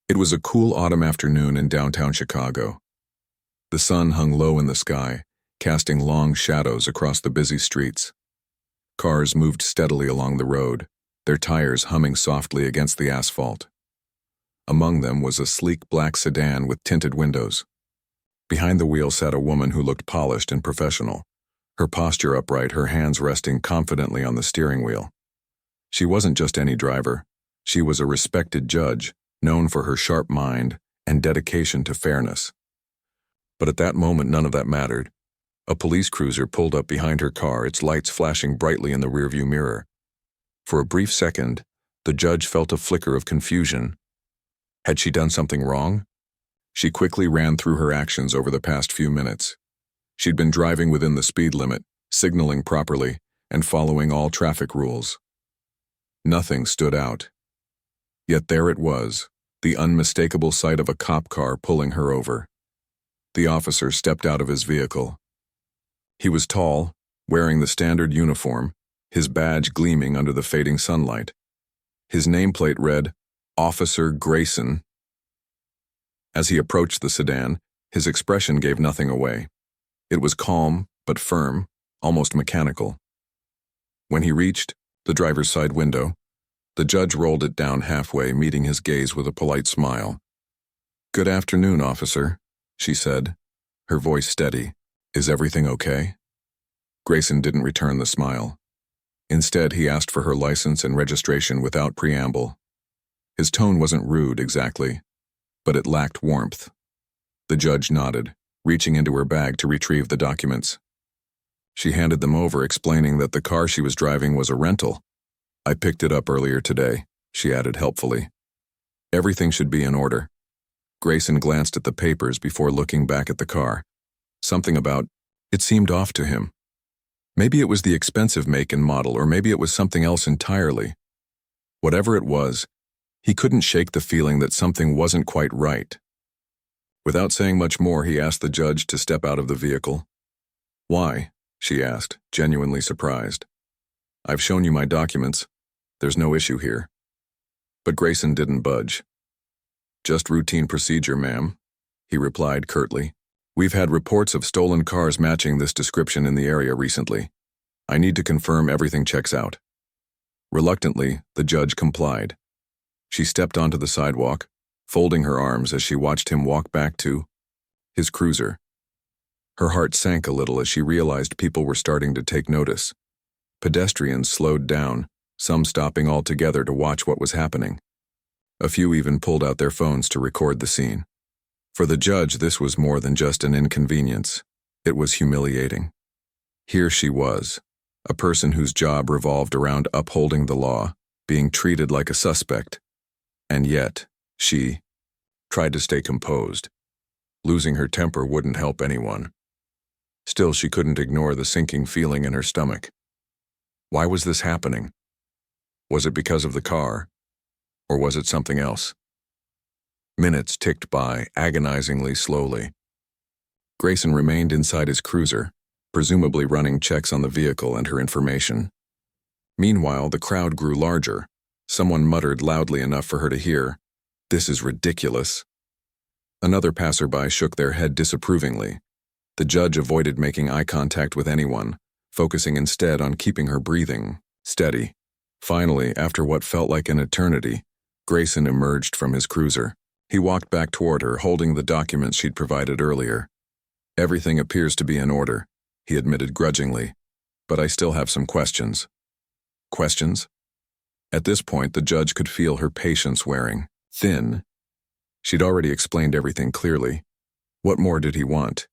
It was a cool autumn afternoon in downtown Chicago. The sun hung low in the sky, casting long shadows across the busy streets. Cars moved steadily along the road, their tires humming softly against the asphalt. Among them was a sleek black sedan with tinted windows. Behind the wheel sat a woman who looked polished and professional, her posture upright, her hands resting confidently on the steering wheel. She wasn't just any driver. She was a respected judge, known for her sharp mind and dedication to fairness. But at that moment, none of that mattered. A police cruiser pulled up behind her car, its lights flashing brightly in the rearview mirror. For a brief second, the judge felt a flicker of confusion. Had she done something wrong? She quickly ran through her actions over the past few minutes. She'd been driving within the speed limit, signaling properly, and following all traffic rules. Nothing stood out. Yet there it was, the unmistakable sight of a cop car pulling her over. The officer stepped out of his vehicle. He was tall, wearing the standard uniform, his badge gleaming under the fading sunlight. His nameplate read, Officer Grayson. As he approached the sedan, his expression gave nothing away. It was calm, but firm, almost mechanical. When he reached the driver's side window, the judge rolled it down halfway, meeting his gaze with a polite smile. "Good afternoon, officer," she said, her voice steady. "Is everything okay?" Grayson didn't return the smile. Instead, he asked for her license and registration without preamble. His tone wasn't rude exactly, but it lacked warmth. The judge nodded, reaching into her bag to retrieve the documents. She handed them over, explaining that the car she was driving was a rental. "I picked it up earlier today," she added helpfully. "Everything should be in order." Grayson glanced at the papers before looking back at the car. Something about it seemed off to him. Maybe it was the expensive make and model, or maybe it was something else entirely. Whatever it was, he couldn't shake the feeling that something wasn't quite right. Without saying much more, he asked the judge to step out of the vehicle. "Why?" she asked, genuinely surprised. "I've shown you my documents. There's no issue here." But Grayson didn't budge. "Just routine procedure, ma'am," he replied curtly. "We've had reports of stolen cars matching this description in the area recently. I need to confirm everything checks out." Reluctantly, the judge complied. She stepped onto the sidewalk, folding her arms as she watched him walk back to his cruiser. Her heart sank a little as she realized people were starting to take notice. Pedestrians slowed down, some stopping altogether to watch what was happening. A few even pulled out their phones to record the scene. For the judge, this was more than just an inconvenience. It was humiliating. Here she was, a person whose job revolved around upholding the law, being treated like a suspect. And yet, she tried to stay composed. Losing her temper wouldn't help anyone. Still, she couldn't ignore the sinking feeling in her stomach. Why was this happening? Was it because of the car? Or was it something else? Minutes ticked by, agonizingly slowly. Grayson remained inside his cruiser, presumably running checks on the vehicle and her information. Meanwhile, the crowd grew larger. Someone muttered loudly enough for her to hear, "This is ridiculous." Another passerby shook their head disapprovingly. The judge avoided making eye contact with anyone, focusing instead on keeping her breathing steady. Finally, after what felt like an eternity, Grayson emerged from his cruiser. He walked back toward her, holding the documents she'd provided earlier. "Everything appears to be in order," he admitted grudgingly, "but I still have some questions." Questions? At this point, the judge could feel her patience wearing thin. She'd already explained everything clearly. What more did he want?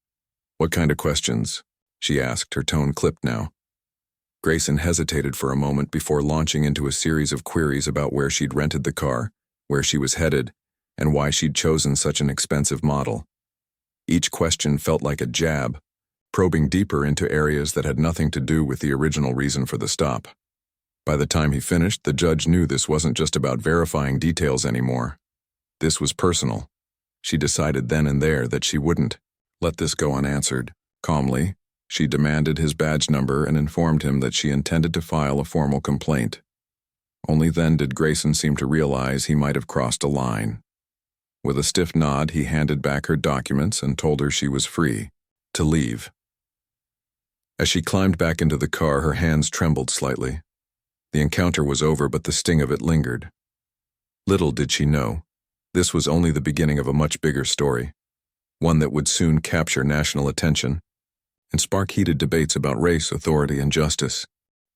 "What kind of questions?" she asked, her tone clipped now. Grayson hesitated for a moment before launching into a series of queries about where she'd rented the car, where she was headed, and why she'd chosen such an expensive model. Each question felt like a jab, probing deeper into areas that had nothing to do with the original reason for the stop. By the time he finished, the judge knew this wasn't just about verifying details anymore. This was personal. She decided then and there that she wouldn't let this go unanswered. Calmly, she demanded his badge number and informed him that she intended to file a formal complaint. Only then did Grayson seem to realize he might have crossed a line. With a stiff nod, he handed back her documents and told her she was free to leave. As she climbed back into the car, her hands trembled slightly. The encounter was over, but the sting of it lingered. Little did she know, this was only the beginning of a much bigger story, one that would soon capture national attention and spark heated debates about race, authority, and justice.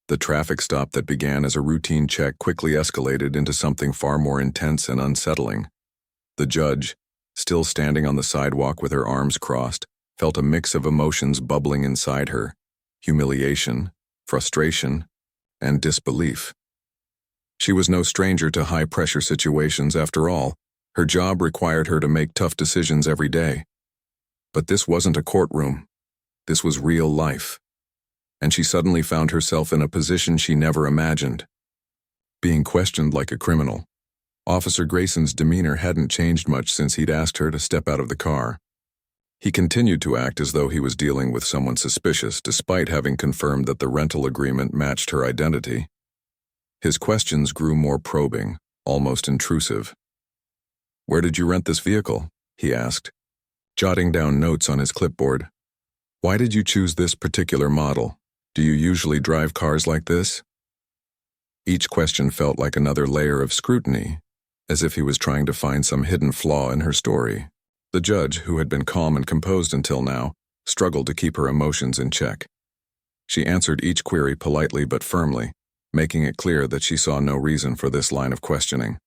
The traffic stop that began as a routine check quickly escalated into something far more intense and unsettling. The judge, still standing on the sidewalk with her arms crossed, felt a mix of emotions bubbling inside her: humiliation, frustration, and disbelief. She was no stranger to high-pressure situations. After all, her job required her to make tough decisions every day. But this wasn't a courtroom. This was real life. And she suddenly found herself in a position she never imagined. Being questioned like a criminal. Officer Grayson's demeanor hadn't changed much since he'd asked her to step out of the car. He continued to act as though he was dealing with someone suspicious, despite having confirmed that the rental agreement matched her identity. His questions grew more probing, almost intrusive. "Where did you rent this vehicle?" he asked, jotting down notes on his clipboard. "Why did you choose this particular model? Do you usually drive cars like this?" Each question felt like another layer of scrutiny, as if he was trying to find some hidden flaw in her story. The judge, who had been calm and composed until now, struggled to keep her emotions in check. She answered each query politely but firmly, making it clear that she saw no reason for this line of questioning.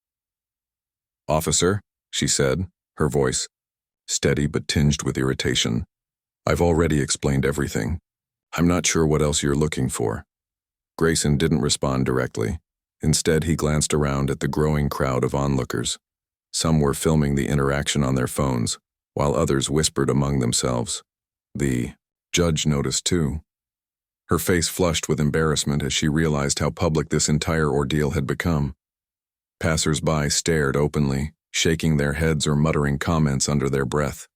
"Officer," she said, her voice steady but tinged with irritation, "I've already explained everything. I'm not sure what else you're looking for." Grayson didn't respond directly. Instead, he glanced around at the growing crowd of onlookers. Some were filming the interaction on their phones, while others whispered among themselves. The judge noticed too. Her face flushed with embarrassment as she realized how public this entire ordeal had become. Passers-by stared openly, shaking their heads or muttering comments under their breath.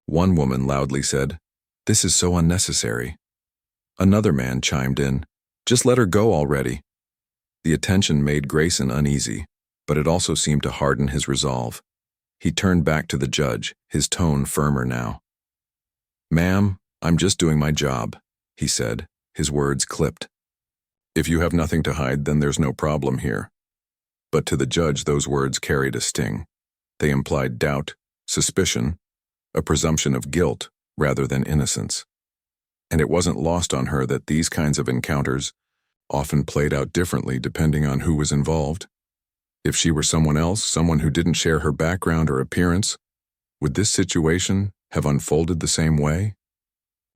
One woman loudly said, "This is so unnecessary." Another man chimed in, "Just let her go already." The attention made Grayson uneasy, but it also seemed to harden his resolve. He turned back to the judge, his tone firmer now. "Ma'am, I'm just doing my job," he said, his words clipped. "If you have nothing to hide, then there's no problem here." But to the judge, those words carried a sting. They implied doubt, suspicion, a presumption of guilt rather than innocence. And it wasn't lost on her that these kinds of encounters often played out differently depending on who was involved. If she were someone else, someone who didn't share her background or appearance, would this situation have unfolded the same way?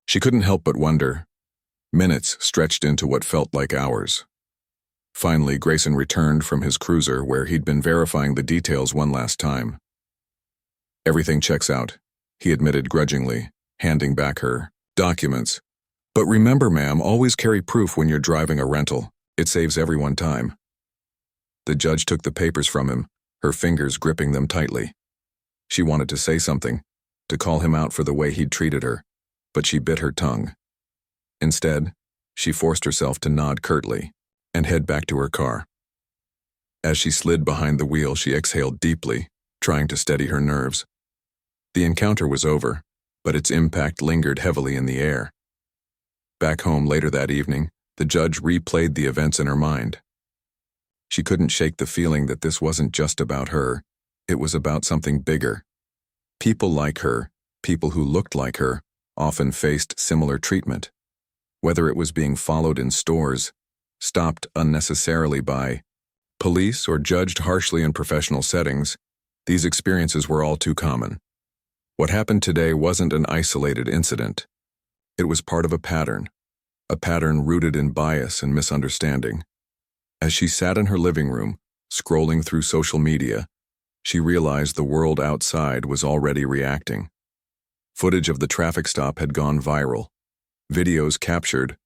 She couldn't help but wonder. Minutes stretched into what felt like hours. Finally, Grayson returned from his cruiser where he'd been verifying the details one last time. "Everything checks out," he admitted grudgingly, handing back her documents. "But remember, ma'am, always carry proof when you're driving a rental. It saves everyone time." The judge took the papers from him, her fingers gripping them tightly. She wanted to say something, to call him out for the way he'd treated her, but she bit her tongue. Instead, she forced herself to nod curtly and head back to her car. As she slid behind the wheel, she exhaled deeply, trying to steady her nerves. The encounter was over, but its impact lingered heavily in the air. Back home later that evening, the judge replayed the events in her mind. She couldn't shake the feeling that this wasn't just about her, it was about something bigger. People like her, people who looked like her, often faced similar treatment. Whether it was being followed in stores, stopped unnecessarily by police, or judged harshly in professional settings, these experiences were all too common. What happened today wasn't an isolated incident. It was part of a pattern rooted in bias and misunderstanding. As she sat in her living room, scrolling through social media, she realized the world outside was already reacting. Footage of the traffic stop had gone viral. Videos captured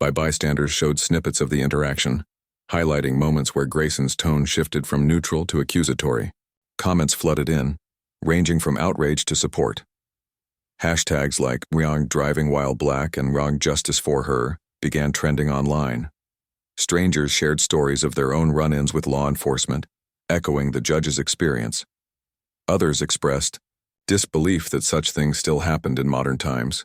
by bystanders showed snippets of the interaction, highlighting moments where Grayson's tone shifted from neutral to accusatory. Comments flooded in, ranging from outrage to support. Hashtags like "wrong driving while black" and "wrong justice for her" began trending online. Strangers shared stories of their own run-ins with law enforcement, echoing the judge's experience. Others expressed disbelief that such things still happened in modern times.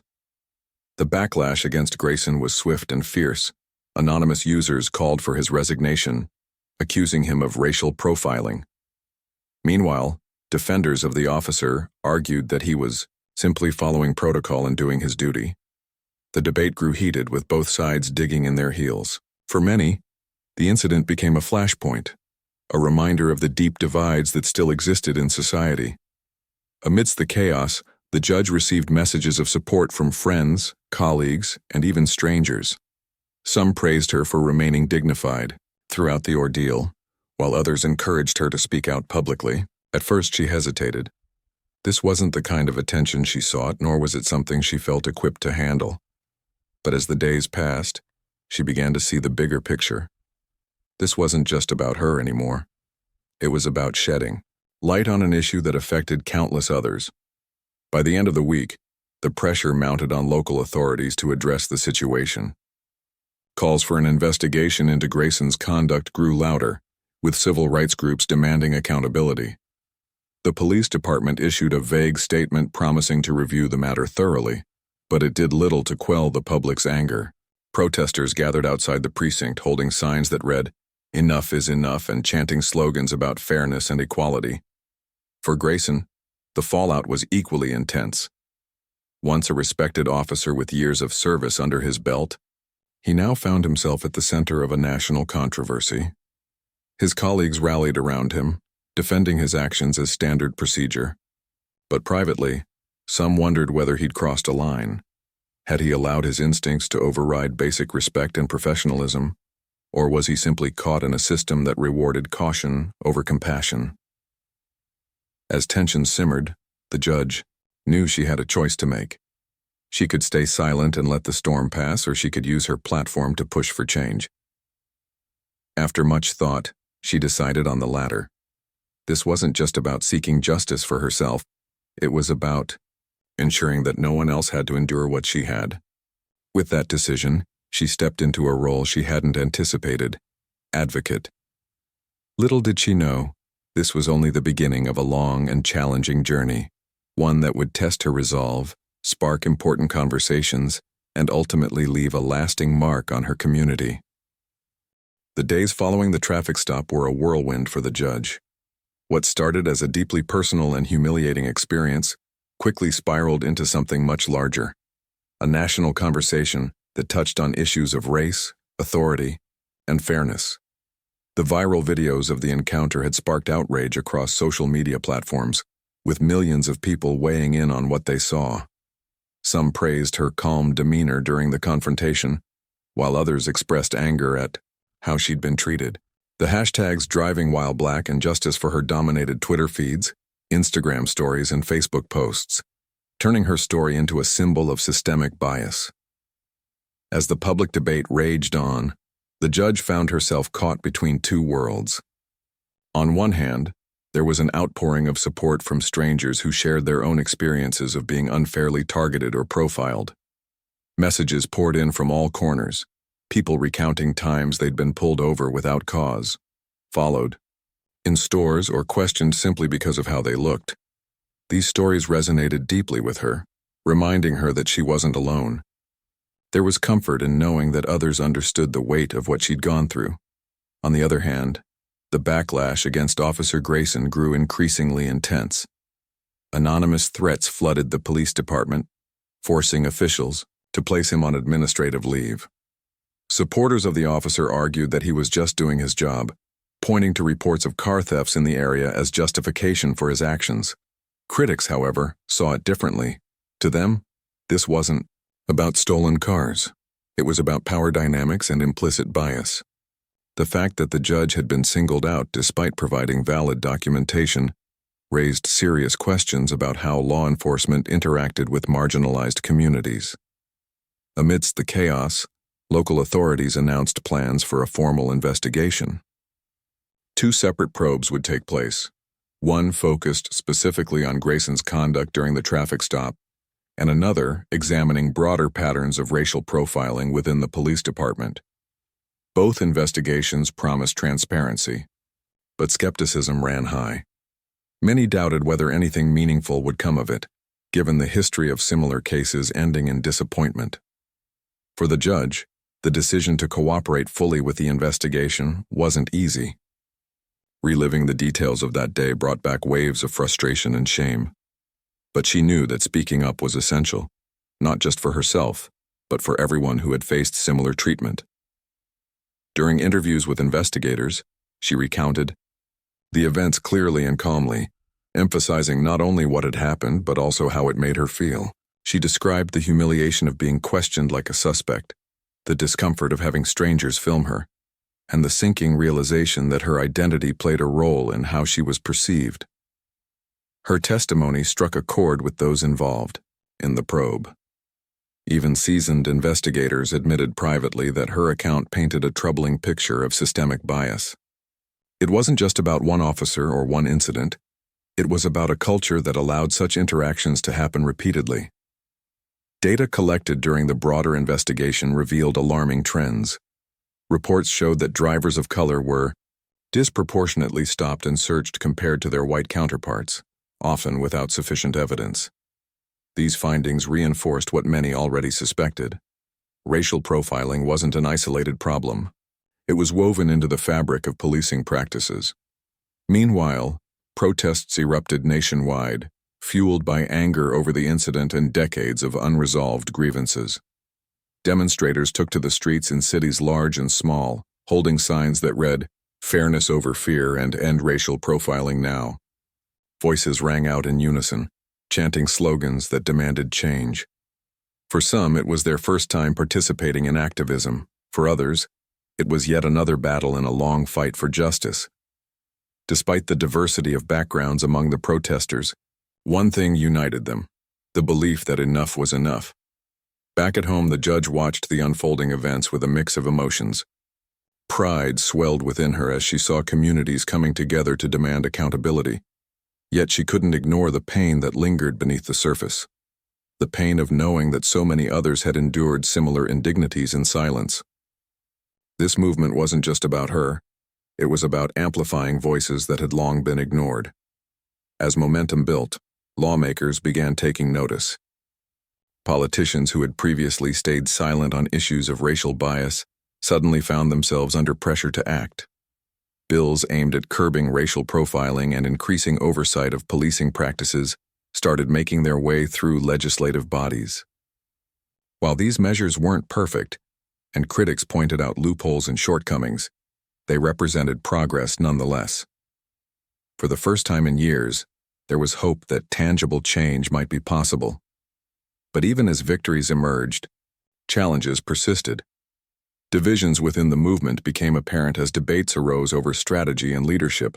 The backlash against Grayson was swift and fierce. Anonymous users called for his resignation, accusing him of racial profiling. Meanwhile, defenders of the officer argued that he was simply following protocol and doing his duty. The debate grew heated, with both sides digging in their heels. For many, the incident became a flashpoint, a reminder of the deep divides that still existed in society. Amidst the chaos, the judge received messages of support from friends, colleagues, and even strangers. Some praised her for remaining dignified throughout the ordeal, while others encouraged her to speak out publicly. At first she hesitated. This wasn't the kind of attention she sought, nor was it something she felt equipped to handle. But as the days passed, she began to see the bigger picture. This wasn't just about her anymore. It was about shedding light on an issue that affected countless others. By the end of the week, the pressure mounted on local authorities to address the situation. Calls for an investigation into Grayson's conduct grew louder, with civil rights groups demanding accountability. The police department issued a vague statement promising to review the matter thoroughly, but it did little to quell the public's anger. Protesters gathered outside the precinct holding signs that read, "Enough is enough," and chanting slogans about fairness and equality. For Grayson, the fallout was equally intense. Once a respected officer with years of service under his belt, he now found himself at the center of a national controversy. His colleagues rallied around him, defending his actions as standard procedure. But privately, some wondered whether he'd crossed a line. Had he allowed his instincts to override basic respect and professionalism, or was he simply caught in a system that rewarded caution over compassion? As tension simmered, the judge knew she had a choice to make. She could stay silent and let the storm pass, or she could use her platform to push for change. After much thought, she decided on the latter. This wasn't just about seeking justice for herself. It was about ensuring that no one else had to endure what she had. With that decision, she stepped into a role she hadn't anticipated: advocate. Little did she know, this was only the beginning of a long and challenging journey, one that would test her resolve, spark important conversations, and ultimately leave a lasting mark on her community. The days following the traffic stop were a whirlwind for the judge. What started as a deeply personal and humiliating experience quickly spiraled into something much larger, a national conversation that touched on issues of race, authority, and fairness. The viral videos of the encounter had sparked outrage across social media platforms, with millions of people weighing in on what they saw. Some praised her calm demeanor during the confrontation, while others expressed anger at how she'd been treated. The hashtags #DrivingWhileBlack and Justice for Her dominated Twitter feeds, Instagram stories, and Facebook posts, turning her story into a symbol of systemic bias. As the public debate raged on, the judge found herself caught between two worlds. On one hand, there was an outpouring of support from strangers who shared their own experiences of being unfairly targeted or profiled. Messages poured in from all corners, people recounting times they'd been pulled over without cause, followed in stores, or questioned simply because of how they looked. These stories resonated deeply with her, reminding her that she wasn't alone. There was comfort in knowing that others understood the weight of what she'd gone through. On the other hand, the backlash against Officer Grayson grew increasingly intense. Anonymous threats flooded the police department, forcing officials to place him on administrative leave. Supporters of the officer argued that he was just doing his job, pointing to reports of car thefts in the area as justification for his actions. Critics, however, saw it differently. To them, this wasn't about stolen cars. It was about power dynamics and implicit bias. The fact that the judge had been singled out despite providing valid documentation raised serious questions about how law enforcement interacted with marginalized communities. Amidst the chaos, local authorities announced plans for a formal investigation. 2 separate probes would take place, one focused specifically on Grayson's conduct during the traffic stop, and another examining broader patterns of racial profiling within the police department. Both investigations promised transparency, but skepticism ran high. Many doubted whether anything meaningful would come of it, given the history of similar cases ending in disappointment. For the judge, the decision to cooperate fully with the investigation wasn't easy. Reliving the details of that day brought back waves of frustration and shame. But she knew that speaking up was essential, not just for herself, but for everyone who had faced similar treatment. During interviews with investigators, she recounted the events clearly and calmly, emphasizing not only what had happened but also how it made her feel. She described the humiliation of being questioned like a suspect, the discomfort of having strangers film her, and the sinking realization that her identity played a role in how she was perceived. Her testimony struck a chord with those involved in the probe. Even seasoned investigators admitted privately that her account painted a troubling picture of systemic bias. It wasn't just about one officer or one incident. It was about a culture that allowed such interactions to happen repeatedly. Data collected during the broader investigation revealed alarming trends. Reports showed that drivers of color were disproportionately stopped and searched compared to their white counterparts, often without sufficient evidence. These findings reinforced what many already suspected. Racial profiling wasn't an isolated problem. It was woven into the fabric of policing practices. Meanwhile, protests erupted nationwide, fueled by anger over the incident and decades of unresolved grievances. Demonstrators took to the streets in cities large and small, holding signs that read, "Fairness over fear" and "End racial profiling now." Voices rang out in unison, chanting slogans that demanded change. For some, it was their first time participating in activism. For others, it was yet another battle in a long fight for justice. Despite the diversity of backgrounds among the protesters, one thing united them: the belief that enough was enough. Back at home, the judge watched the unfolding events with a mix of emotions. Pride swelled within her as she saw communities coming together to demand accountability. Yet she couldn't ignore the pain that lingered beneath the surface. The pain of knowing that so many others had endured similar indignities in silence. This movement wasn't just about her. It was about amplifying voices that had long been ignored. As momentum built, lawmakers began taking notice. Politicians who had previously stayed silent on issues of racial bias suddenly found themselves under pressure to act. Bills aimed at curbing racial profiling and increasing oversight of policing practices started making their way through legislative bodies. While these measures weren't perfect, and critics pointed out loopholes and shortcomings, they represented progress nonetheless. For the first time in years, there was hope that tangible change might be possible. But even as victories emerged, challenges persisted. Divisions within the movement became apparent as debates arose over strategy and leadership.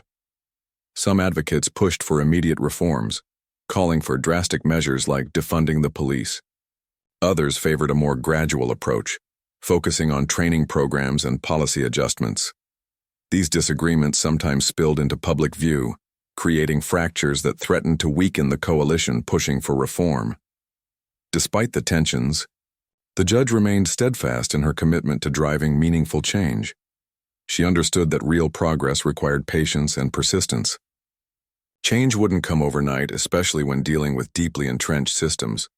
Some advocates pushed for immediate reforms, calling for drastic measures like defunding the police. Others favored a more gradual approach, focusing on training programs and policy adjustments. These disagreements sometimes spilled into public view, creating fractures that threatened to weaken the coalition pushing for reform. Despite the tensions, the judge remained steadfast in her commitment to driving meaningful change. She understood that real progress required patience and persistence. Change wouldn't come overnight, especially when dealing with deeply entrenched systems.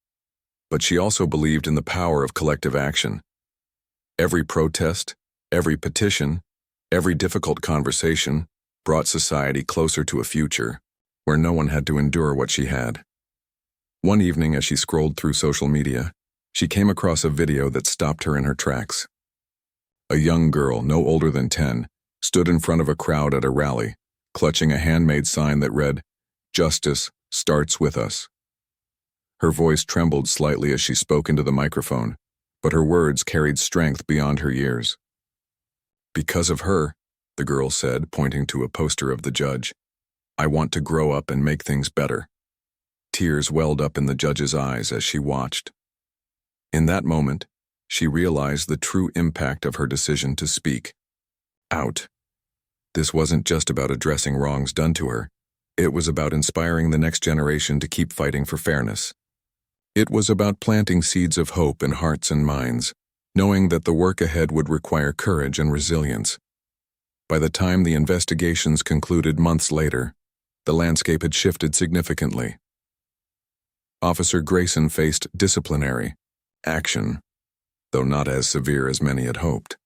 But she also believed in the power of collective action. Every protest, every petition, every difficult conversation brought society closer to a future where no one had to endure what she had. One evening, as she scrolled through social media, she came across a video that stopped her in her tracks. A young girl, no older than 10, stood in front of a crowd at a rally, clutching a handmade sign that read, "Justice starts with us." Her voice trembled slightly as she spoke into the microphone, but her words carried strength beyond her years. "Because of her," the girl said, pointing to a poster of the judge, "I want to grow up and make things better." Tears welled up in the judge's eyes as she watched. In that moment, she realized the true impact of her decision to speak out. This wasn't just about addressing wrongs done to her. It was about inspiring the next generation to keep fighting for fairness. It was about planting seeds of hope in hearts and minds, knowing that the work ahead would require courage and resilience. By the time the investigations concluded months later, The landscape had shifted significantly. Officer Grayson faced disciplinary action, though not as severe as many had hoped.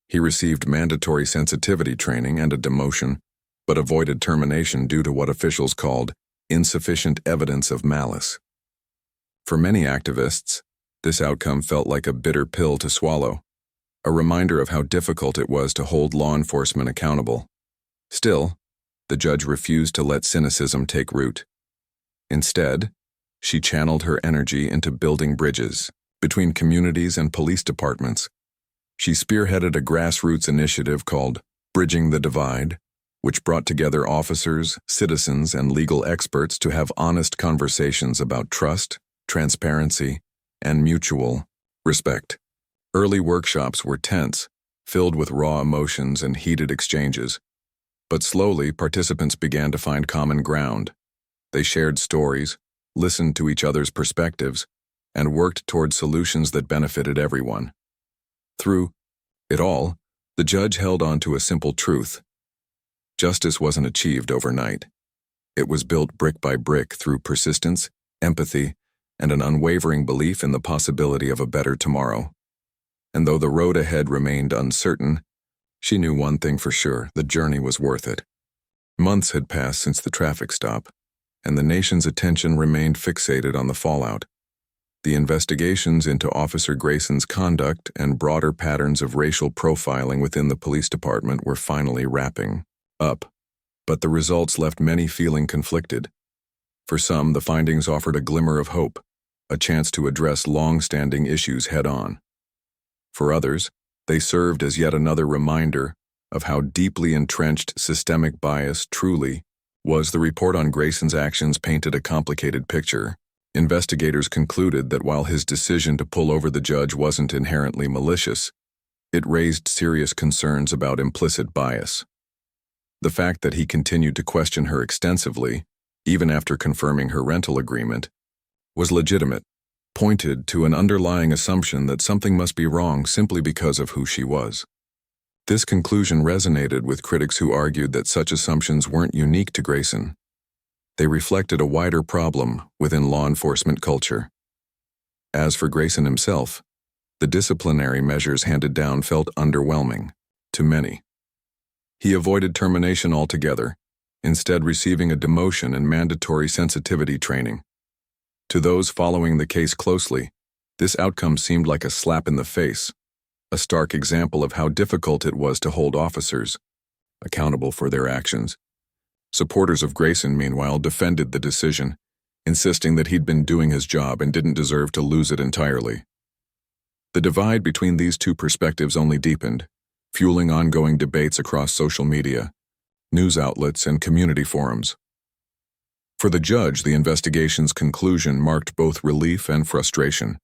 He received mandatory sensitivity training and a demotion, but avoided termination due to what officials called insufficient evidence of malice. For many activists, this outcome felt like a bitter pill to swallow, a reminder of how difficult it was to hold law enforcement accountable. Still, the judge refused to let cynicism take root. Instead, she channeled her energy into building bridges between communities and police departments. She spearheaded a grassroots initiative called Bridging the Divide, which brought together officers, citizens, and legal experts to have honest conversations about trust, transparency, and mutual respect. Early workshops were tense, filled with raw emotions and heated exchanges. But slowly, participants began to find common ground. They shared stories, listened to each other's perspectives, and worked toward solutions that benefited everyone. Through it all, the judge held on to a simple truth. Justice wasn't achieved overnight. It was built brick by brick through persistence, empathy, and an unwavering belief in the possibility of a better tomorrow. And though the road ahead remained uncertain, she knew one thing for sure: the journey was worth it. Months had passed since the traffic stop, and the nation's attention remained fixated on the fallout. The investigations into Officer Grayson's conduct and broader patterns of racial profiling within the police department were finally wrapping up, but the results left many feeling conflicted. For some, the findings offered a glimmer of hope, a chance to address long-standing issues head-on. For others, they served as yet another reminder of how deeply entrenched systemic bias truly was. The report on Grayson's actions painted a complicated picture. Investigators concluded that while his decision to pull over the judge wasn't inherently malicious, it raised serious concerns about implicit bias. The fact that he continued to question her extensively, even after confirming her rental agreement, was legitimate, pointed to an underlying assumption that something must be wrong simply because of who she was. This conclusion resonated with critics who argued that such assumptions weren't unique to Grayson. They reflected a wider problem within law enforcement culture. As for Grayson himself, the disciplinary measures handed down felt underwhelming to many. He avoided termination altogether, instead receiving a demotion and mandatory sensitivity training. To those following the case closely, this outcome seemed like a slap in the face, a stark example of how difficult it was to hold officers accountable for their actions. Supporters of Grayson, meanwhile, defended the decision, insisting that he'd been doing his job and didn't deserve to lose it entirely. The divide between these two perspectives only deepened, fueling ongoing debates across social media, news outlets, and community forums. For the judge, the investigation's conclusion marked both relief and frustration.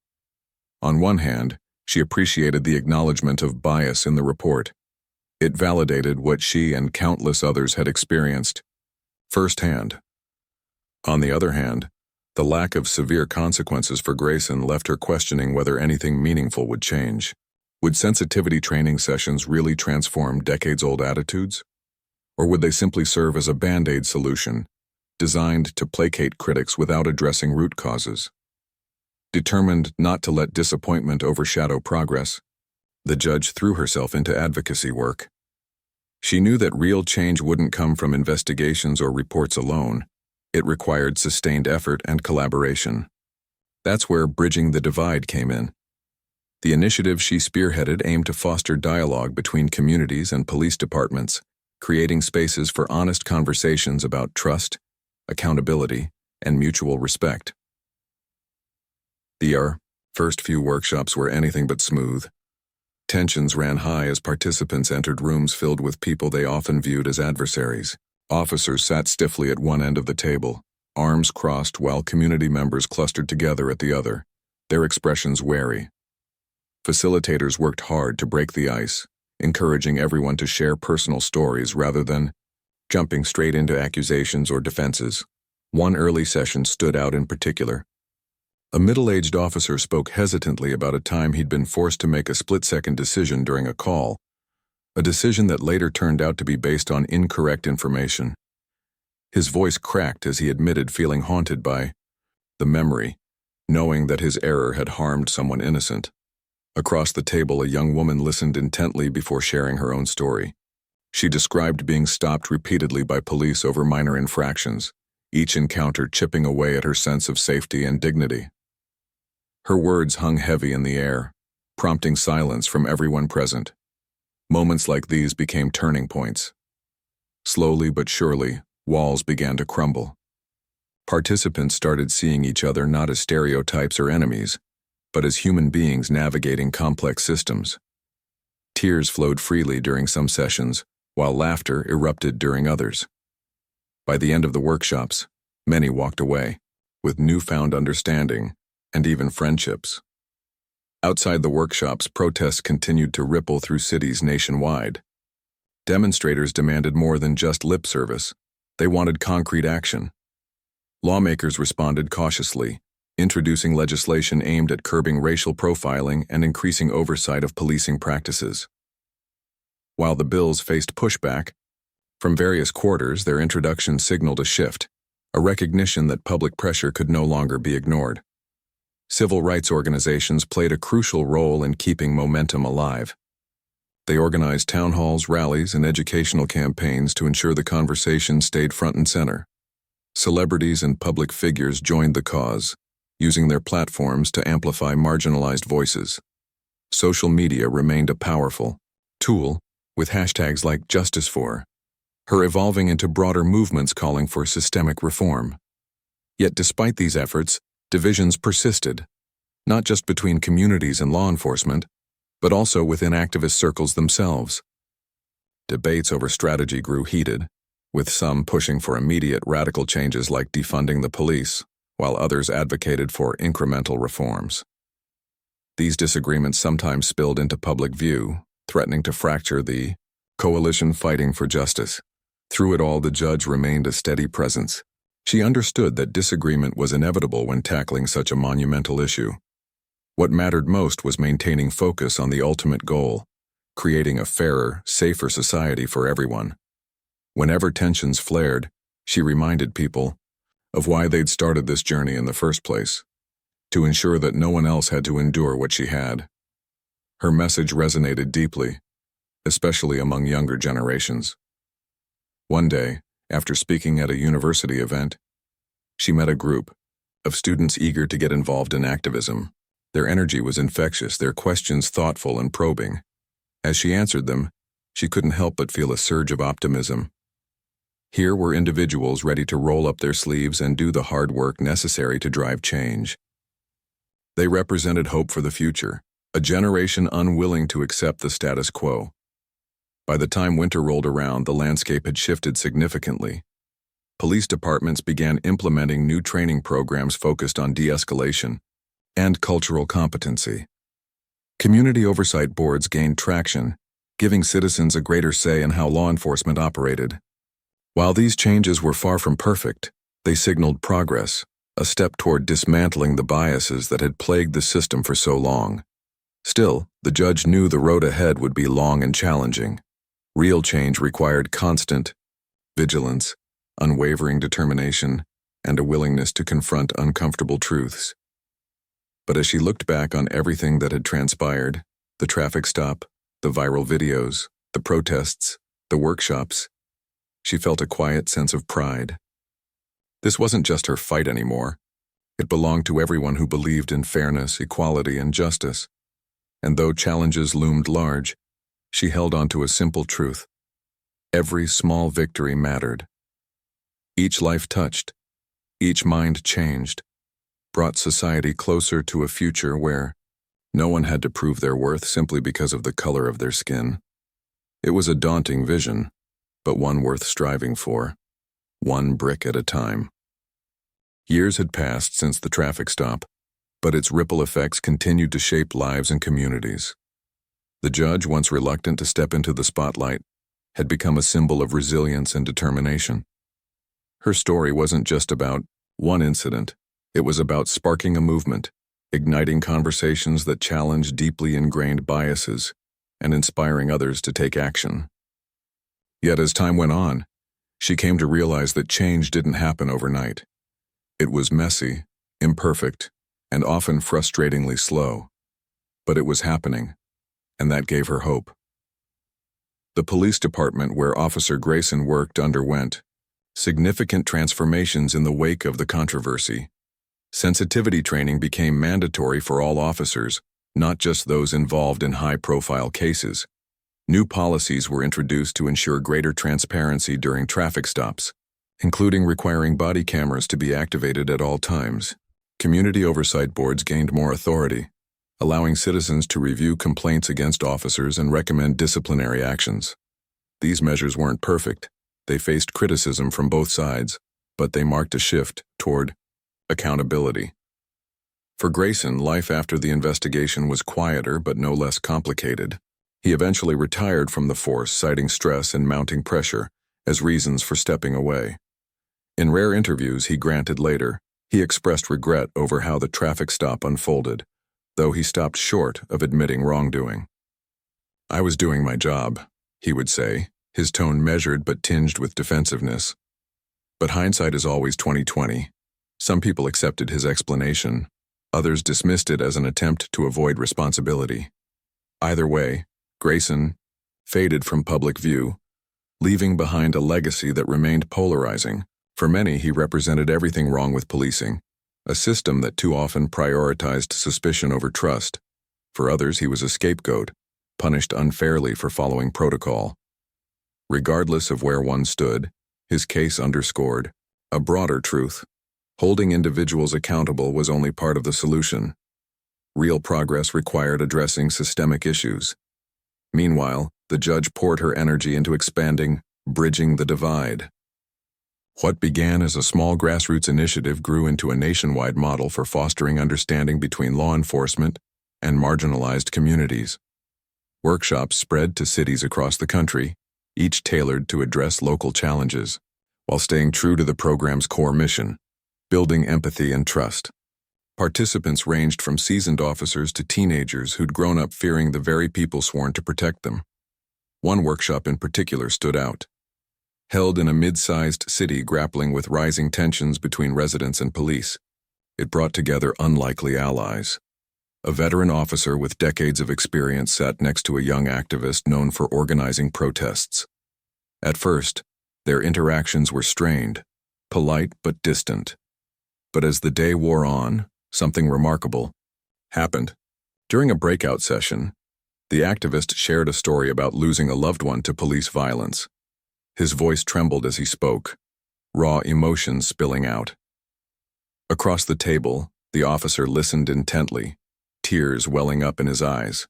On one hand, she appreciated the acknowledgement of bias in the report. It validated what she and countless others had experienced firsthand. On the other hand, the lack of severe consequences for Grayson left her questioning whether anything meaningful would change. Would sensitivity training sessions really transform decades-old attitudes? Or would they simply serve as a band-aid solution, designed to placate critics without addressing root causes? Determined not to let disappointment overshadow progress, the judge threw herself into advocacy work. She knew that real change wouldn't come from investigations or reports alone. It required sustained effort and collaboration. That's where Bridging the Divide came in. The initiative she spearheaded aimed to foster dialogue between communities and police departments, creating spaces for honest conversations about trust, accountability, and mutual respect. The first few workshops were anything but smooth. Tensions ran high as participants entered rooms filled with people they often viewed as adversaries. Officers sat stiffly at one end of the table, arms crossed, while community members clustered together at the other, their expressions wary. Facilitators worked hard to break the ice, encouraging everyone to share personal stories rather than jumping straight into accusations or defenses. One early session stood out in particular. A middle-aged officer spoke hesitantly about a time he'd been forced to make a split-second decision during a call, a decision that later turned out to be based on incorrect information. His voice cracked as he admitted feeling haunted by the memory, knowing that his error had harmed someone innocent. Across the table, a young woman listened intently before sharing her own story. She described being stopped repeatedly by police over minor infractions, each encounter chipping away at her sense of safety and dignity. Her words hung heavy in the air, prompting silence from everyone present. Moments like these became turning points. Slowly but surely, walls began to crumble. Participants started seeing each other not as stereotypes or enemies, but as human beings navigating complex systems. Tears flowed freely during some sessions, while laughter erupted during others. By the end of the workshops, many walked away, with newfound understanding and even friendships. Outside the workshops, protests continued to ripple through cities nationwide. Demonstrators demanded more than just lip service. They wanted concrete action. Lawmakers responded cautiously, introducing legislation aimed at curbing racial profiling and increasing oversight of policing practices. While the bills faced pushback from various quarters, their introduction signaled a shift, a recognition that public pressure could no longer be ignored. Civil rights organizations played a crucial role in keeping momentum alive. They organized town halls, rallies, and educational campaigns to ensure the conversation stayed front and center. Celebrities and public figures joined the cause, using their platforms to amplify marginalized voices. Social media remained a powerful tool, with hashtags like #JusticeFor her evolving into broader movements calling for systemic reform. Yet despite these efforts, divisions persisted, not just between communities and law enforcement, but also within activist circles themselves. Debates over strategy grew heated, with some pushing for immediate radical changes like defunding the police, while others advocated for incremental reforms. These disagreements sometimes spilled into public view, threatening to fracture the coalition fighting for justice. Through it all, the judge remained a steady presence. She understood that disagreement was inevitable when tackling such a monumental issue. What mattered most was maintaining focus on the ultimate goal, creating a fairer, safer society for everyone. Whenever tensions flared, she reminded people of why they'd started this journey in the first place, to ensure that no one else had to endure what she had. Her message resonated deeply, especially among younger generations. One day, after speaking at a university event, she met a group of students eager to get involved in activism. Their energy was infectious, their questions thoughtful and probing. As she answered them, she couldn't help but feel a surge of optimism. Here were individuals ready to roll up their sleeves and do the hard work necessary to drive change. They represented hope for the future, a generation unwilling to accept the status quo. By the time winter rolled around, the landscape had shifted significantly. Police departments began implementing new training programs focused on de-escalation and cultural competency. Community oversight boards gained traction, giving citizens a greater say in how law enforcement operated. While these changes were far from perfect, they signaled progress, a step toward dismantling the biases that had plagued the system for so long. Still, the judge knew the road ahead would be long and challenging. Real change required constant vigilance, unwavering determination, and a willingness to confront uncomfortable truths. But as she looked back on everything that had transpired, the traffic stop, the viral videos, the protests, the workshops, she felt a quiet sense of pride. This wasn't just her fight anymore. It belonged to everyone who believed in fairness, equality, and justice. And though challenges loomed large, she held on to a simple truth. Every small victory mattered. Each life touched, each mind changed, brought society closer to a future where no one had to prove their worth simply because of the color of their skin. It was a daunting vision, but one worth striving for, one brick at a time. Years had passed since the traffic stop, but its ripple effects continued to shape lives and communities. The judge, once reluctant to step into the spotlight, had become a symbol of resilience and determination. Her story wasn't just about one incident. It was about sparking a movement, igniting conversations that challenged deeply ingrained biases, and inspiring others to take action. Yet as time went on, She came to realize that change didn't happen overnight. It was messy, imperfect, and often frustratingly slow. But it was happening, and that gave her hope. The police department where Officer Grayson worked underwent significant transformations in the wake of the controversy. Sensitivity training became mandatory for all officers, not just those involved in high-profile cases. New policies were introduced to ensure greater transparency during traffic stops, including requiring body cameras to be activated at all times. Community oversight boards gained more authority, allowing citizens to review complaints against officers and recommend disciplinary actions. These measures weren't perfect. They faced criticism from both sides, but they marked a shift toward accountability. For Grayson, life after the investigation was quieter but no less complicated. He eventually retired from the force, citing stress and mounting pressure as reasons for stepping away. In rare interviews he granted later, he expressed regret over how the traffic stop unfolded, though he stopped short of admitting wrongdoing. "I was doing my job," he would say, his tone measured but tinged with defensiveness. But hindsight is always 20/20. Some people accepted his explanation, others dismissed it as an attempt to avoid responsibility. Either way, Grayson faded from public view, leaving behind a legacy that remained polarizing. For many, he represented everything wrong with policing, a system that too often prioritized suspicion over trust. For others, he was a scapegoat, punished unfairly for following protocol. Regardless of where one stood, his case underscored a broader truth. Holding individuals accountable was only part of the solution. Real progress required addressing systemic issues. Meanwhile, the judge poured her energy into expanding, bridging the divide. What began as a small grassroots initiative grew into a nationwide model for fostering understanding between law enforcement and marginalized communities. Workshops spread to cities across the country, each tailored to address local challenges, while staying true to the program's core mission, building empathy and trust. Participants ranged from seasoned officers to teenagers who'd grown up fearing the very people sworn to protect them. One workshop in particular stood out. Held in a mid-sized city grappling with rising tensions between residents and police, it brought together unlikely allies. A veteran officer with decades of experience sat next to a young activist known for organizing protests. At first, their interactions were strained, polite but distant. But as the day wore on, something remarkable happened. During a breakout session, the activist shared a story about losing a loved one to police violence. His voice trembled as he spoke, raw emotions spilling out. Across the table, the officer listened intently, tears welling up in his eyes.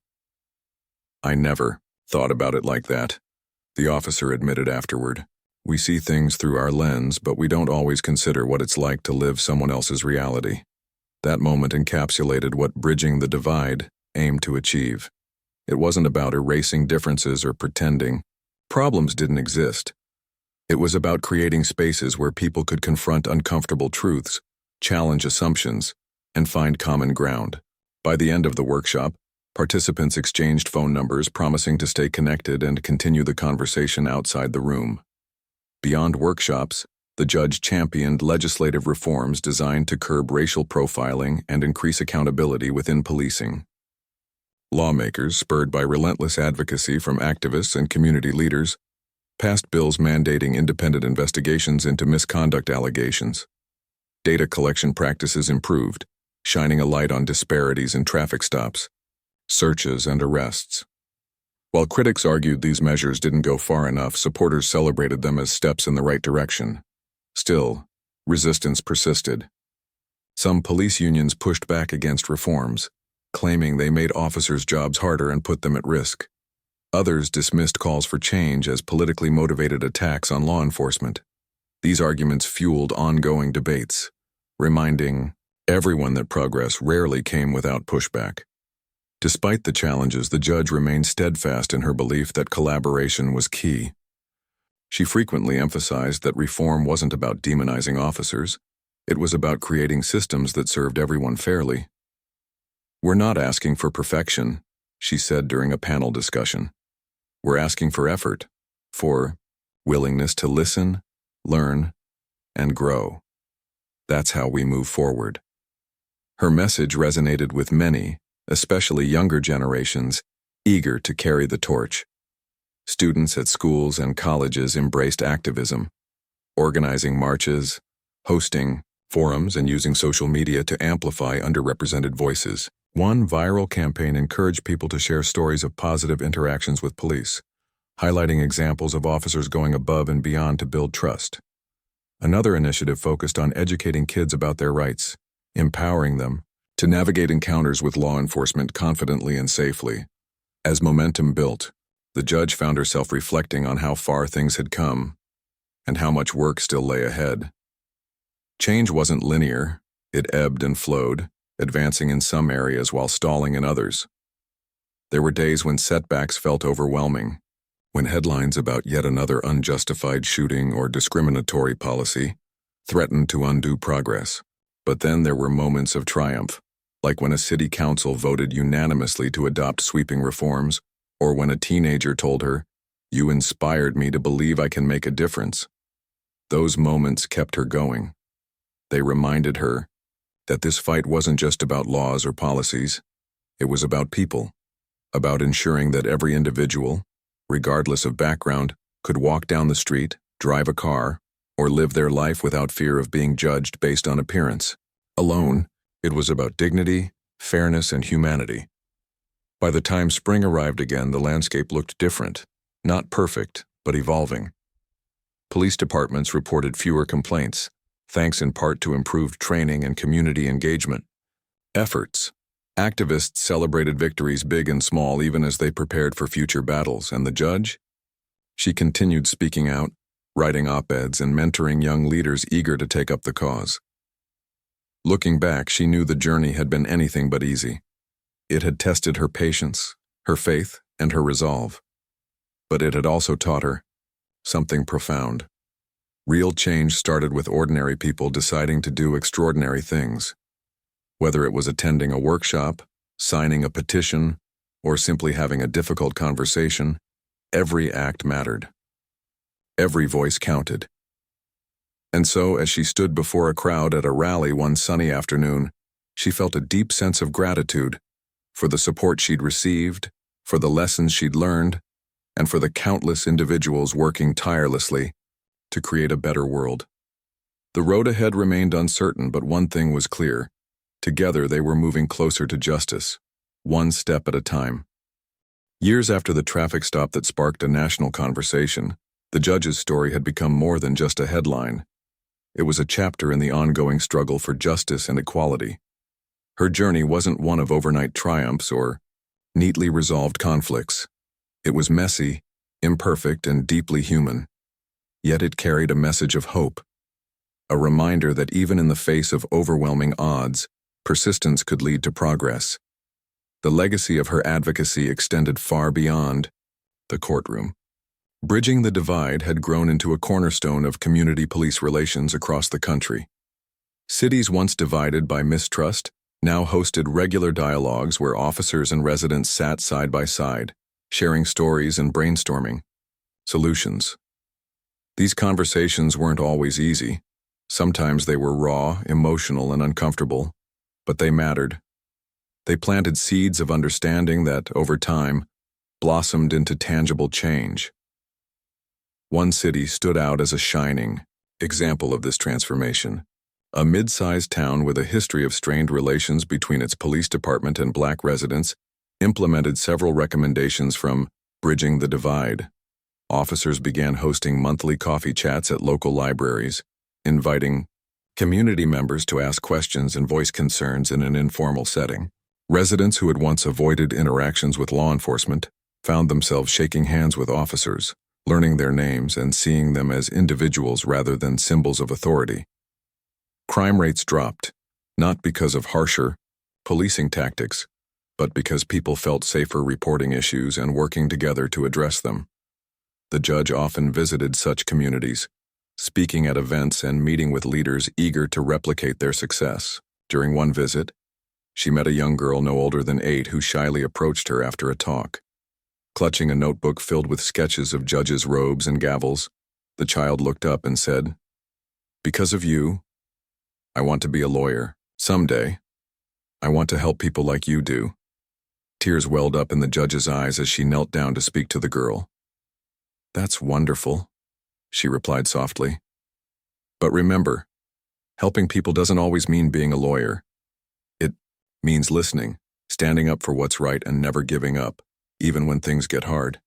"I never thought about it like that," the officer admitted afterward. "We see things through our lens, but we don't always consider what it's like to live someone else's reality." That moment encapsulated what bridging the divide aimed to achieve. It wasn't about erasing differences or pretending problems didn't exist. It was about creating spaces where people could confront uncomfortable truths, challenge assumptions, and find common ground. By the end of the workshop, participants exchanged phone numbers, promising to stay connected and continue the conversation outside the room. Beyond workshops, the judge championed legislative reforms designed to curb racial profiling and increase accountability within policing. Lawmakers, spurred by relentless advocacy from activists and community leaders, passed bills mandating independent investigations into misconduct allegations. Data collection practices improved, shining a light on disparities in traffic stops, searches, and arrests. While critics argued these measures didn't go far enough, supporters celebrated them as steps in the right direction. Still, resistance persisted. Some police unions pushed back against reforms, claiming they made officers' jobs harder and put them at risk. Others dismissed calls for change as politically motivated attacks on law enforcement. These arguments fueled ongoing debates, reminding everyone that progress rarely came without pushback. Despite the challenges, the judge remained steadfast in her belief that collaboration was key. She frequently emphasized that reform wasn't about demonizing officers. It was about creating systems that served everyone fairly. "We're not asking for perfection," she said during a panel discussion. "We're asking for effort, for willingness to listen learn, and grow. That's how we move forward. Her message resonated with many, especially younger generations, eager to carry the torch. Students at schools and colleges embraced activism, organizing marches, hosting forums, and using social media to amplify underrepresented voices. One viral campaign encouraged people to share stories of positive interactions with police, highlighting examples of officers going above and beyond to build trust. Another initiative focused on educating kids about their rights, empowering them to navigate encounters with law enforcement confidently and safely. As momentum built, the judge found herself reflecting on how far things had come and how much work still lay ahead. Change wasn't linear, it ebbed and flowed, advancing in some areas while stalling in others. There were days when setbacks felt overwhelming, when headlines about yet another unjustified shooting or discriminatory policy threatened to undo progress. But then there were moments of triumph, like when a city council voted unanimously to adopt sweeping reforms, or when a teenager told her, "You inspired me to believe I can make a difference." Those moments kept her going. They reminded her that this fight wasn't just about laws or policies, it was about people, about ensuring that every individual, regardless of background, could walk down the street, drive a car, or live their life without fear of being judged based on appearance. Alone, it was about dignity, fairness, and humanity. By the time spring arrived again, the landscape looked different, not perfect, but evolving. Police departments reported fewer complaints, thanks in part to improved training and community engagement efforts. Activists celebrated victories big and small even as they prepared for future battles, and the judge? She continued speaking out, writing op-eds and mentoring young leaders eager to take up the cause. Looking back, she knew the journey had been anything but easy. It had tested her patience, her faith, and her resolve. But it had also taught her something profound. Real change started with ordinary people deciding to do extraordinary things. Whether it was attending a workshop, signing a petition, or simply having a difficult conversation, every act mattered. Every voice counted. And so, as she stood before a crowd at a rally one sunny afternoon, she felt a deep sense of gratitude for the support she'd received, for the lessons she'd learned, and for the countless individuals working tirelessly to create a better world. The road ahead remained uncertain, but one thing was clear. Together they were moving closer to justice, one step at a time. Years after the traffic stop that sparked a national conversation, the judge's story had become more than just a headline. It was a chapter in the ongoing struggle for justice and equality. Her journey wasn't one of overnight triumphs or neatly resolved conflicts. It was messy, imperfect, and deeply human. Yet it carried a message of hope, a reminder that even in the face of overwhelming odds, persistence could lead to progress. The legacy of her advocacy extended far beyond the courtroom. Bridging the divide had grown into a cornerstone of community police relations across the country. Cities once divided by mistrust now hosted regular dialogues where officers and residents sat side by side, sharing stories and brainstorming solutions. These conversations weren't always easy. Sometimes they were raw, emotional, and uncomfortable, but they mattered. They planted seeds of understanding that, over time, blossomed into tangible change. One city stood out as a shining example of this transformation. A mid-sized town with a history of strained relations between its police department and Black residents implemented several recommendations from Bridging the Divide. Officers began hosting monthly coffee chats at local libraries, inviting community members to ask questions and voice concerns in an informal setting. Residents who had once avoided interactions with law enforcement found themselves shaking hands with officers, learning their names and seeing them as individuals rather than symbols of authority. Crime rates dropped, not because of harsher policing tactics, but because people felt safer reporting issues and working together to address them. The judge often visited such communities, speaking at events and meeting with leaders eager to replicate their success. During one visit, she met a young girl no older than 8 who shyly approached her after a talk. Clutching a notebook filled with sketches of judges' robes and gavels, The child looked up and said, "Because of you, I want to be a lawyer. Someday, I want to help people like you do." Tears welled up in the judge's eyes as she knelt down to speak to the girl. "That's wonderful," she replied softly. "But remember, helping people doesn't always mean being a lawyer. It means listening, standing up for what's right, and never giving up, even when things get hard."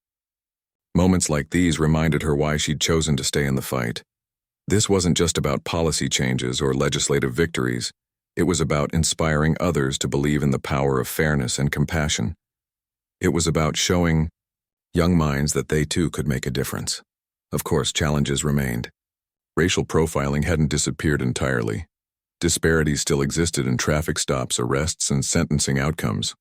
Moments like these reminded her why she'd chosen to stay in the fight. This wasn't just about policy changes or legislative victories. It was about inspiring others to believe in the power of fairness and compassion. It was about showing young minds that they too could make a difference. Of course, challenges remained. Racial profiling hadn't disappeared entirely. Disparities still existed in traffic stops, arrests, and sentencing outcomes.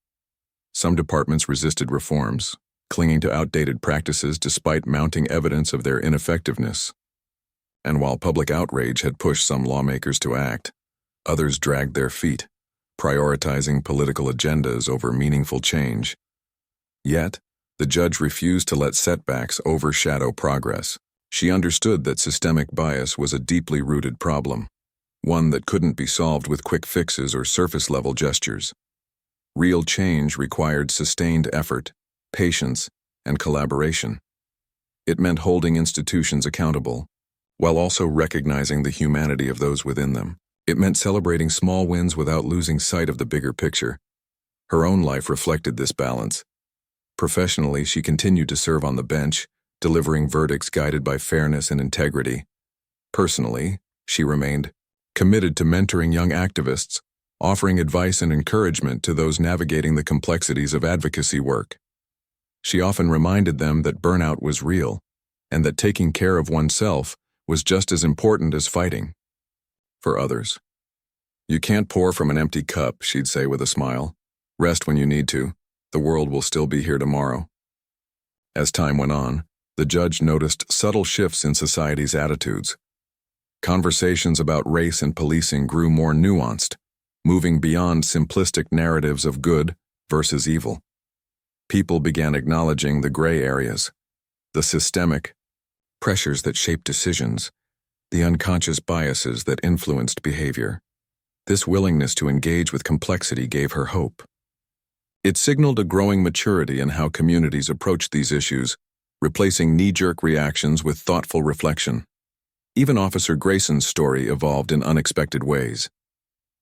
Some departments resisted reforms, clinging to outdated practices despite mounting evidence of their ineffectiveness. And while public outrage had pushed some lawmakers to act, others dragged their feet, prioritizing political agendas over meaningful change. Yet, the judge refused to let setbacks overshadow progress. She understood that systemic bias was a deeply rooted problem, one that couldn't be solved with quick fixes or surface-level gestures. Real change required sustained effort, patience, and collaboration. It meant holding institutions accountable, while also recognizing the humanity of those within them. It meant celebrating small wins without losing sight of the bigger picture. Her own life reflected this balance. Professionally, she continued to serve on the bench, delivering verdicts guided by fairness and integrity. Personally, she remained committed to mentoring young activists, offering advice and encouragement to those navigating the complexities of advocacy work. She often reminded them that burnout was real, and that taking care of oneself was just as important as fighting for others. "You can't pour from an empty cup," she'd say with a smile. "Rest when you need to. The world will still be here tomorrow." As time went on, the judge noticed subtle shifts in society's attitudes. Conversations about race and policing grew more nuanced, moving beyond simplistic narratives of good versus evil. People began acknowledging the gray areas, the systemic pressures that shape decisions, the unconscious biases that influenced behavior. This willingness to engage with complexity gave her hope. It signaled a growing maturity in how communities approached these issues, replacing knee-jerk reactions with thoughtful reflection. Even Officer Grayson's story evolved in unexpected ways.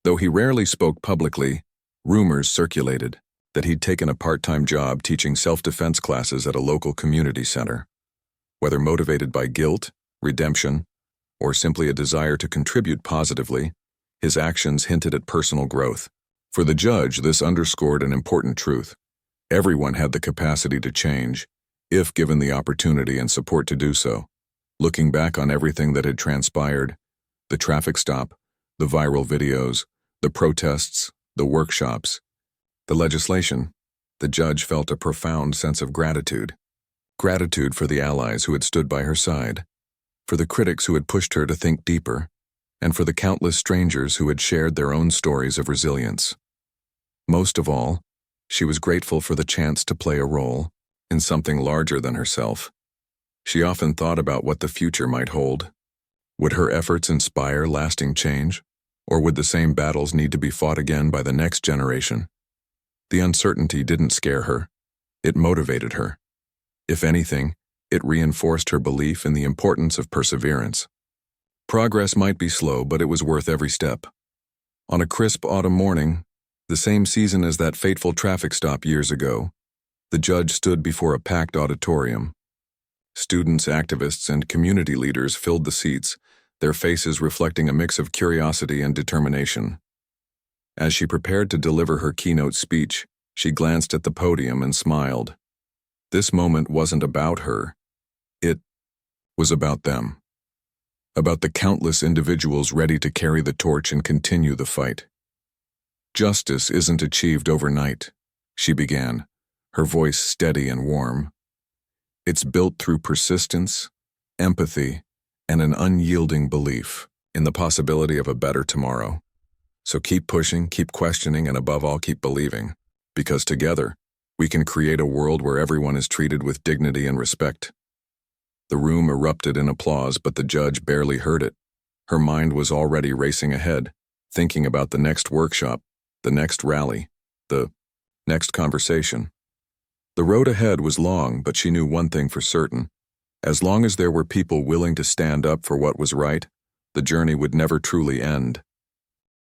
Though he rarely spoke publicly, rumors circulated that he'd taken a part-time job teaching self-defense classes at a local community center. Whether motivated by guilt, redemption, or simply a desire to contribute positively, his actions hinted at personal growth. For the judge, this underscored an important truth. Everyone had the capacity to change, if given the opportunity and support to do so. Looking back on everything that had transpired, the traffic stop, the viral videos, the protests, the workshops, the legislation, the judge felt a profound sense of gratitude. Gratitude for the allies who had stood by her side, for the critics who had pushed her to think deeper, and for the countless strangers who had shared their own stories of resilience. Most of all, she was grateful for the chance to play a role in something larger than herself. She often thought about what the future might hold. Would her efforts inspire lasting change, or would the same battles need to be fought again by the next generation? The uncertainty didn't scare her. It motivated her. If anything, it reinforced her belief in the importance of perseverance. Progress might be slow, but it was worth every step. On a crisp autumn morning, the same season as that fateful traffic stop years ago, the judge stood before a packed auditorium. Students, activists, and community leaders filled the seats, their faces reflecting a mix of curiosity and determination. As she prepared to deliver her keynote speech, she glanced at the podium and smiled. This moment wasn't about her. It was about them. About the countless individuals ready to carry the torch and continue the fight. "Justice isn't achieved overnight," she began, her voice steady and warm. "It's built through persistence, empathy, and an unyielding belief in the possibility of a better tomorrow. So keep pushing, keep questioning, and above all, keep believing, because together, we can create a world where everyone is treated with dignity and respect." The room erupted in applause, but the judge barely heard it. Her mind was already racing ahead, thinking about the next workshop, the next rally, the next conversation. The road ahead was long, but she knew one thing for certain. As long as there were people willing to stand up for what was right, the journey would never truly end.